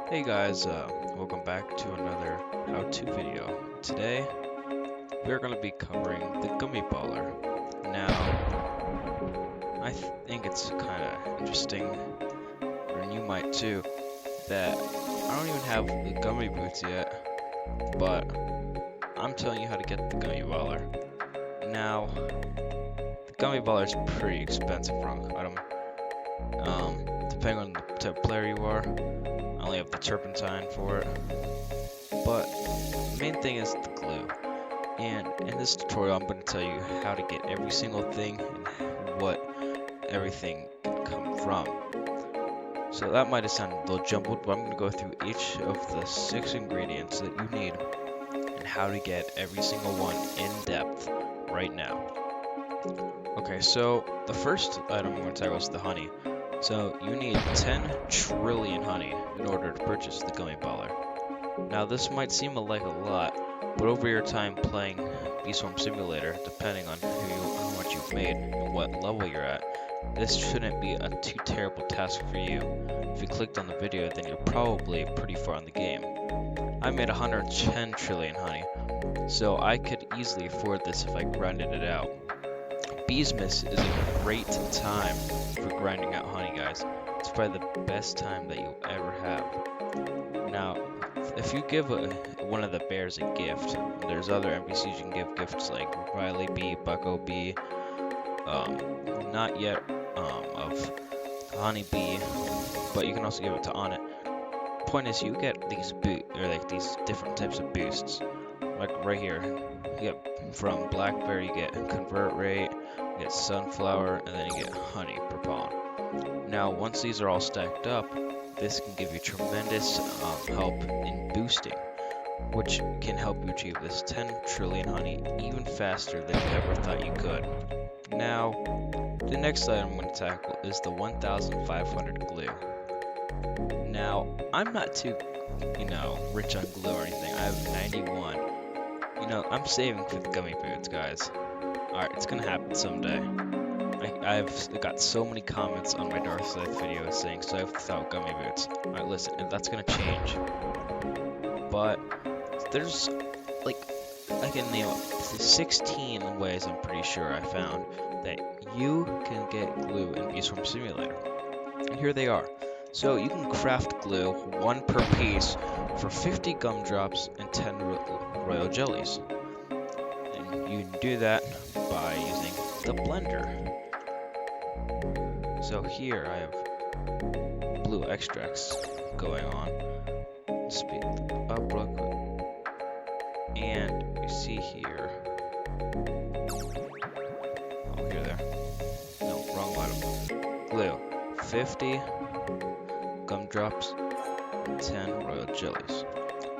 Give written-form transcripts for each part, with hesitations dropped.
Hey guys, welcome back to another how-to video. Today, we're going to be covering the GummyBaller. Now, I think it's kind of interesting, and you might too, that I don't even have the gummy boots yet, but I'm telling you how to get the GummyBaller. Now, the GummyBaller is pretty expensive wrong item, depending on the type of player you are. I only have the turpentine for it, but the main thing is the glue. And in this tutorial, I'm going to tell you how to get every single thing and what everything can come from. So that might have sounded a little jumbled, but I'm going to go through each of the 6 ingredients that you need and how to get every single one in depth right now. Okay, so the first item I'm going to tackle is the honey. So you need 10 trillion honey in order to purchase the GummyBaller. Now this might seem like a lot, but over your time playing Beesmas Simulator, depending on how much you've made and what level you're at, this shouldn't be a too terrible task for you. If you clicked on the video, then you're probably pretty far in the game. I made 110 trillion honey, so I could easily afford this if I grinded it out. Beesmas is a great time for grinding out honey, guys. It's probably the best time that you'll ever have. Now, if you give one of the bears a gift, there's other NPCs you can give gifts like Riley B, Bucko B, not yet of Honey B, but you can also give it to Onnit. Point is, you get these these different types of boosts. Like right here, you get from Blackberry, you get convert rate, you get sunflower, and then you get honey per pollen. Now, once these are all stacked up, this can give you tremendous help in boosting, which can help you achieve this 10 trillion honey even faster than you ever thought you could. Now, the next item I'm going to tackle is the 1500 glue. Now, I'm not too, rich on glue or anything. I have 91. I'm saving for the gummy boots, guys. Alright, it's going to happen someday. I've got so many comments on my Dark Side video saying so without gummy boots. Alright, listen, and that's gonna change. But there's like in 16 ways I'm pretty sure I found that you can get glue in Beesmas Simulator. And here they are. So you can craft glue, 1 per piece, for 50 gumdrops and 10 royal jellies. And you can do that by using the blender. So here I have blue extracts going on. Speed up real quick. And you see here. Oh, here, there. No, wrong bottom. Glue. 50 gumdrops, 10 royal jellies.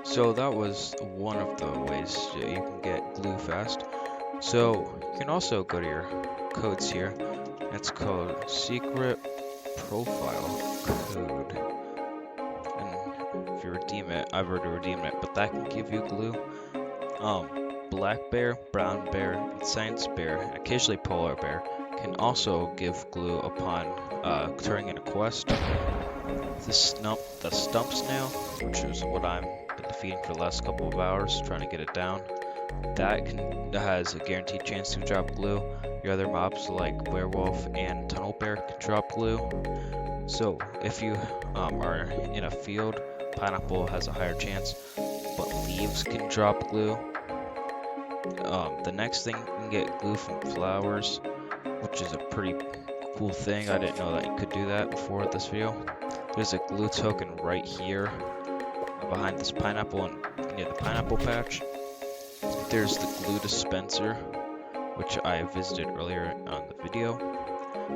So that was one of the ways that you can get glue fast. So you can also go to your codes here. It's called secret profile code, and if you redeem it, I've already redeemed it, but that can give you glue. Black bear, brown bear, and science bear, and occasionally polar bear can also give glue upon turning in a quest. The stump snail, which is what I've been defeating for the last couple of hours, trying to get it down. That has a guaranteed chance to drop glue. Your other mobs like werewolf and tunnel bear can drop glue. So if you are in a field, pineapple has a higher chance, but leaves can drop glue. The next thing, you can get glue from flowers, which is a pretty cool thing. I didn't know that you could do that before this video. There's a glue token right here behind this pineapple and near the pineapple patch. There's the glue dispenser, which I visited earlier on the video.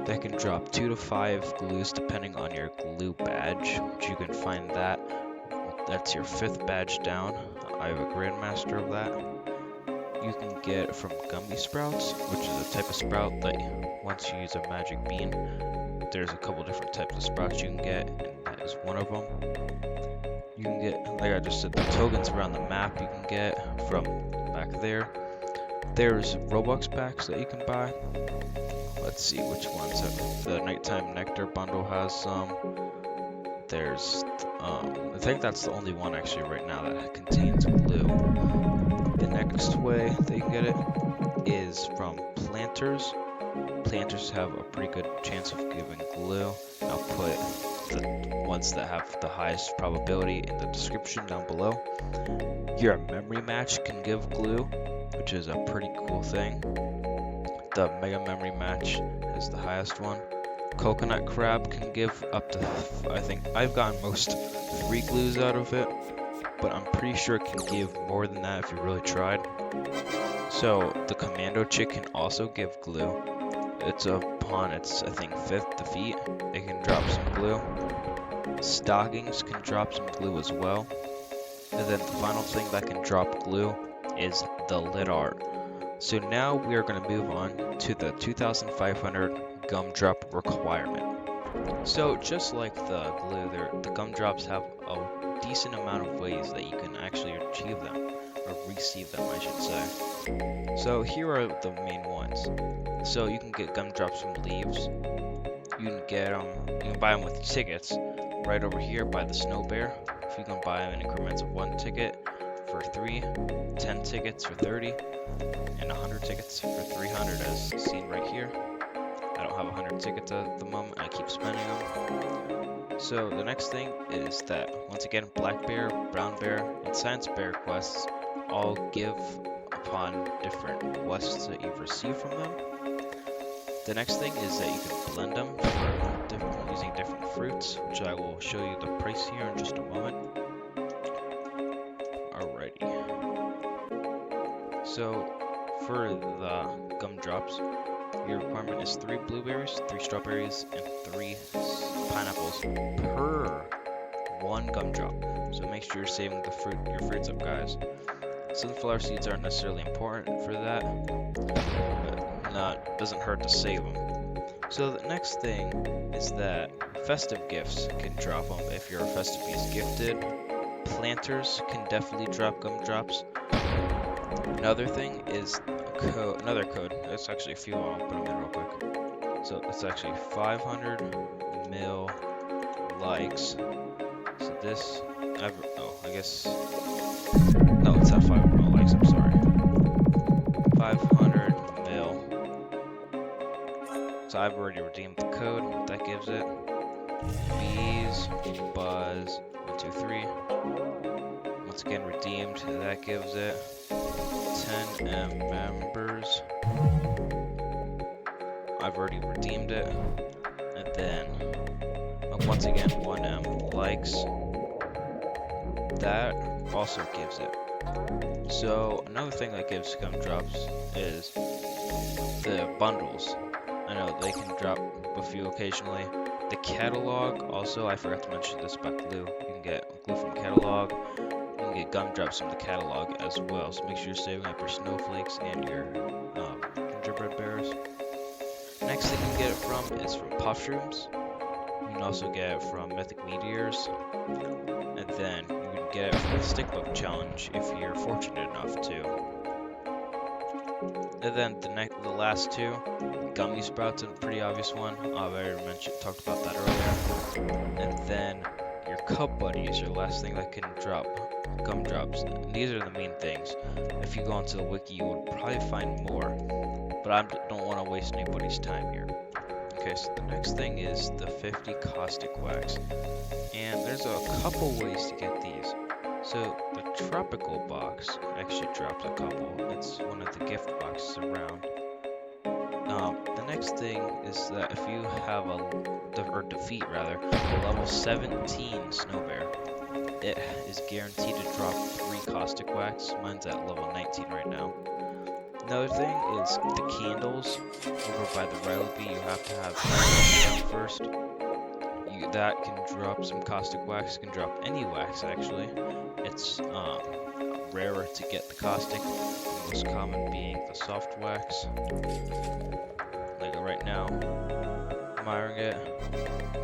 That can drop 2 to 5 glues depending on your glue badge, which you can find that. That's your 5th badge down. I have a Grandmaster of that. You can get from gummy sprouts, which is a type of sprout that once you use a magic bean, there's a couple different types of sprouts you can get, and that is one of them. You can get, like I just said, the tokens around the map you can get from back there. There's Robux packs that you can buy. Let's see which ones. The Nighttime Nectar bundle has some. there's, I think that's the only one actually right now that contains glue. The next way they can get it is from planters. Planters have a pretty good chance of giving glue. I'll put the ones that have the highest probability in the description down below. Your memory match can give glue, which is a pretty cool thing. The mega memory match is the highest one. Coconut crab can give up to, I think I've gotten most 3 glues out of it, but I'm pretty sure it can give more than that if you really tried. So the commando chick can also give glue. It's upon its, I think, 5th defeat, it can drop some glue. Stockings can drop some glue as well. And then the final thing that can drop glue is the lid art. So now we are going to move on to the 2500 gumdrop requirement. So just like the glue, the gumdrops have a decent amount of ways that you can actually achieve them, or receive them I should say. So here are the main ones. So you can get gumdrops from leaves. You can get them, you can buy them with tickets. Right over here by the snow bear. If you can buy them in increments of 1 ticket for 3, 10 tickets for 30, and 100 tickets for 300 as seen right here. I don't have 100 tickets at the moment, I keep spending them. So the next thing is that, once again, black bear, brown bear, and science bear quests all give upon different quests that you've received from them. The next thing is that you can blend them for using different fruits, which I will show you the price here in just a moment. Alrighty. So for the gumdrops, your requirement is 3 blueberries, 3 strawberries, and 3 pineapples per 1 gumdrop. So make sure you're saving your fruits up, guys. Sunflower seeds aren't necessarily important for that, but doesn't hurt to save them. So the next thing is that festive gifts can drop them if you're a festive is gifted. Planters can definitely drop gumdrops. Another thing is another code. It's actually a few. I'll put them in real quick. So it's actually 500 mil likes. So this, I guess. No, it's not 500 mil likes. I'm sorry. 500 mil. So I've already redeemed the code. That gives it Bees, Buzz, 1, 2, 3. Once again redeemed. That gives it 10M members. I've already redeemed it. And then once again 1M likes. That also gives it. So another thing that gives gumdrops is the bundles. I know they can drop a few occasionally. The catalog also, I forgot to mention this about glue. You can get glue from catalog. You can get gumdrops from the catalog as well. So make sure you're saving up your snowflakes and your gingerbread bears. Next thing you can get it from is from puffshrooms. You can also get it from mythic meteors. And then you can get it from the stickbook challenge if you're fortunate enough to. And then the last two, gummy sprouts, a pretty obvious one. I've already talked about that earlier. And then your cup buddies, your last thing that can drop gumdrops. And these are the main things. If you go onto the wiki, you would probably find more, but I don't want to waste anybody's time here. Okay, so the next thing is the 50 caustic wax, and there's a couple ways to get these. So the tropical box actually drops a couple. It's one of the gift boxes around. The next thing is that if you have defeat a level 17 snow bear, it is guaranteed to drop 3 caustic wax. Mine's at level 19 right now. Another thing is the candles over by the Riley. You have to have them first. That can drop some caustic wax. Can drop any wax actually. It's rarer to get the caustic. The most common being the soft wax. Like right now, I'm hiring it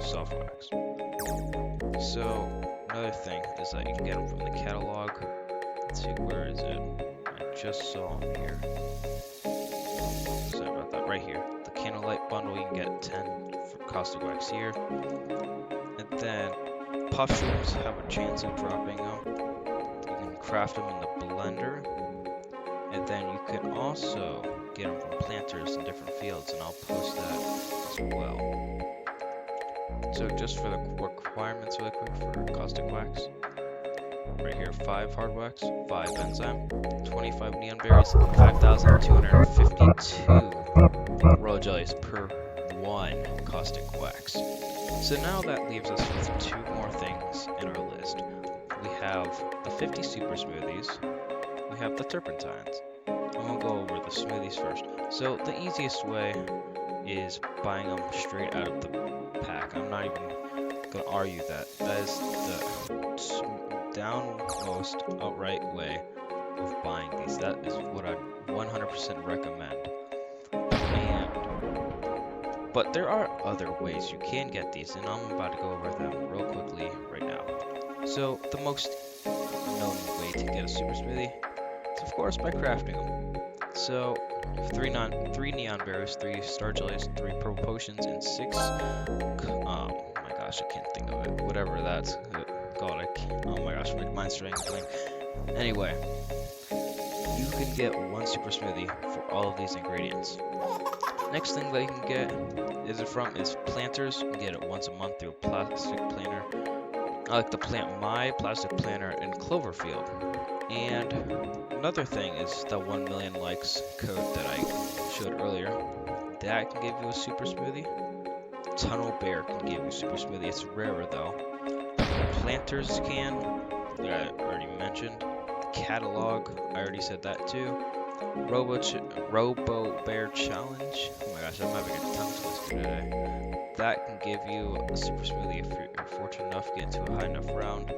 soft wax. So another thing is that you can get them from the catalog. Let's see, where is it? I just saw them here. Sorry about that. Right here, the candlelight bundle. You can get 10 for caustic wax here, and then puff shrooms have a chance of dropping them. You can craft them in the blender, and then you can also get them from planters in different fields, and I'll post that as well. So just for the requirements really quick for caustic wax, right here, 5 hard wax, 5 enzyme, 25 neon berries, 5,252 royal jellies per 1 caustic wax. So now that leaves us with 2 more things in our list. We have the 50 super smoothies, we have the turpentines. And we'll go over the smoothies first. So the easiest way is buying them straight out of the pack. I'm not even gonna argue that. That is the downmost outright way of buying these. That is what I 100% recommend. But there are other ways you can get these, and I'm about to go over them real quickly right now. So the most known way to get a super smoothie is of course by crafting them. So 3 neon berries, 3 star jellies, 3 purple potions, and 6 my gosh, I can't think of it. Whatever that's called. Oh my gosh, my mind's starting to blink. Anyway, you can get 1 super smoothie for all of these ingredients. Next thing that you can get is planters. You can get it once a month through a plastic planter. I like to plant my plastic planter in Cloverfield. And another thing is the 1 million likes code that I showed earlier. That can give you a super smoothie. Tunnel Bear can give you a super smoothie. It's rarer though. Planters can, that I already mentioned. Catalog, I already said that too. Robo Bear Challenge. Oh my gosh, I'm having a tongue twister today. That can give you a super smoothie if you're fortunate enough to get into a high enough round.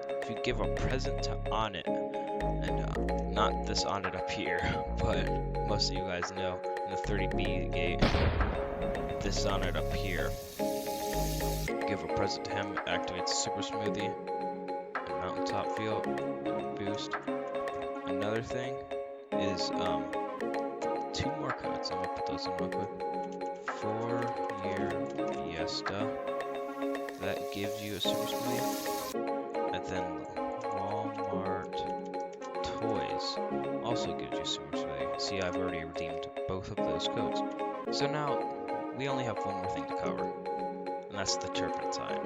If you give a present to Onnit, and not this Onnit up here, but most of you guys know in the 30B gate, this Onnit up here. Give a present to him, activates super smoothie, and mountaintop field, boost. Another thing is 2 more codes. Let me put those in real quick. 4-year Fiesta. That gives you a super smoothie. And then Walmart Toys also gives you super smoothie. See, I've already redeemed both of those codes. So now we only have 1 more thing to cover, and that's the turpentine.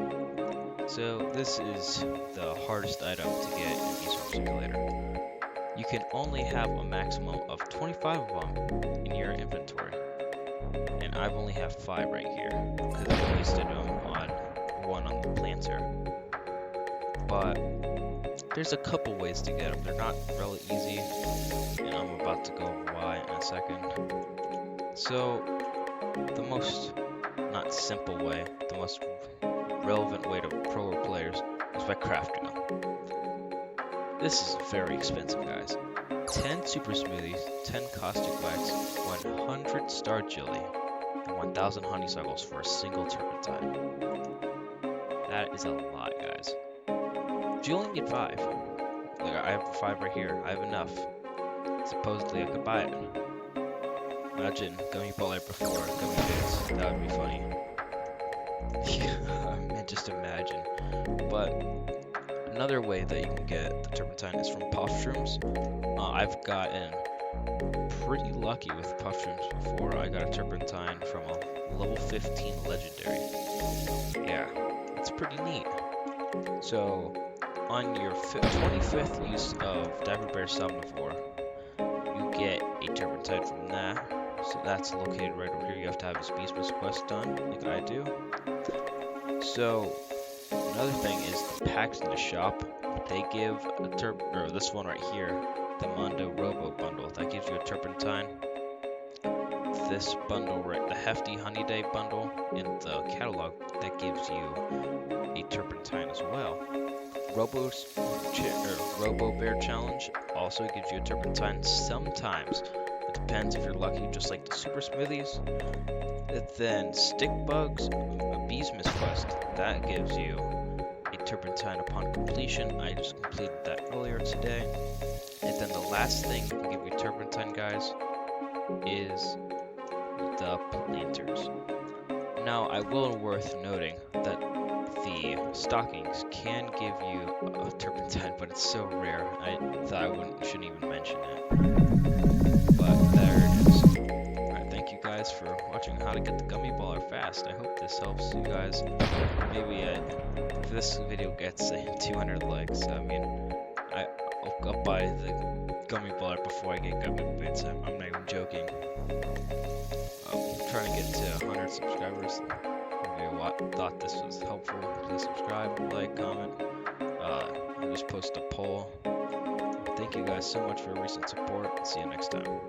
So this is the hardest item to get in Beesmas Simulator. You can only have a maximum of 25 of them in your inventory. And I've only have 5 right here, because I wasted them on 1 on the planter. But there's a couple ways to get them. They're not really easy, and I'm about to go over why in a second. So the most, not simple way, the most relevant way to pro players is by crafting them. This is very expensive, guys. 10 super smoothies, 10 caustic wax, 100 star jelly, and 1,000 honeysuckles for a single turpentine. That is a lot, guys. You only need 5. Like, I have 5 right here. I have enough. Supposedly, I could buy it. Imagine GummyBaller before Gummy Bits. That would be funny. Yeah, I mean, just imagine. But another way that you can get the turpentine is from puff shrooms. I've gotten pretty lucky with puff shrooms before. I got a turpentine from a level 15 legendary. Yeah, it's pretty neat. So on your 25th use of Diaper Bear Somnivore, you get a turpentine from that. So that's located right over here. You have to have his Beesmas quest done, like I do. So another thing is the packs in the shop. They give a this one right here, the Mondo Robo bundle, that gives you a turpentine. This bundle, right, the Hefty Honey Day bundle in the catalog, that gives you a turpentine as well. Robo Bear Challenge also gives you a turpentine sometimes. It depends if you're lucky, just like the super smoothies. And then Stick Bugs, a Beesmas quest, that gives you a turpentine upon completion. I just completed that earlier today. And then the last thing that can give you turpentine, guys, is the planters. Now, I will worth noting that the stockings can give you a turpentine, but it's so rare. I thought shouldn't even mention it. But there it is. Alright, thank you guys for watching how to get the Gummy Baller fast. I hope this helps you guys. Maybe if this video gets 200 likes, I mean, I'll buy the Gummy Baller before I get gummy bits. I'm not even joking. I'm trying to get to 100 subscribers. If you thought this was helpful, please subscribe, like, comment. I just post a poll. Thank you guys so much for your recent support. See you next time.